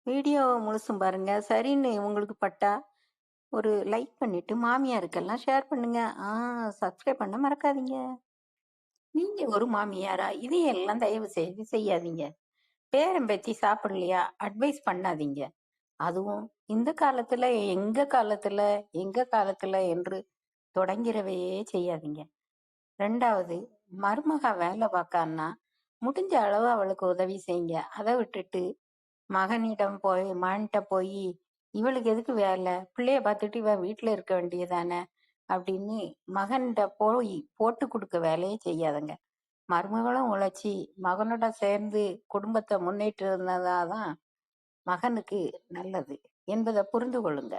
Video முழுசும் பாருங்க. சரின்னு உங்களுக்கு பட்டா ஒரு லைக் பண்ணிட்டு மாமியாருக்கெல்லாம் ஷேர் பண்ணுங்க. சப்ஸ்கிரைப் பண்ண மறக்காதீங்க. நீங்க ஒரு மாமியாரா? இதையெல்லாம் தயவு செய்து செய்யாதீங்க. பேரன் பேத்தி சாப்பிடலையா? அட்வைஸ் பண்ணாதீங்க. அதுவும் இந்த காலத்துல, எங்க காலத்துல என்று தொடங்கிறவையே செய்யாதீங்க. 2வது, மருமக வேலை பார்க்கான்னா முடிஞ்ச அளவு அவளுக்கு உதவி செய்யுங்க. அதை விட்டுட்டு மகன்கிட்ட போய் இவளுக்கு எதுக்கு வேலை, பிள்ளைய பார்த்துட்டு இவன் வீட்டுல இருக்க வேண்டியதானே அப்படின்னு மகன்கிட்ட போய் போட்டு கொடுக்க வேலையே செய்யாதுங்க. மருமகளும் உழைச்சி மகனோட சேர்ந்து குடும்பத்தை முன்னேற்றிருந்ததாதான் மகனுக்கு நல்லது என்பதை புரிந்து கொள்ளுங்க.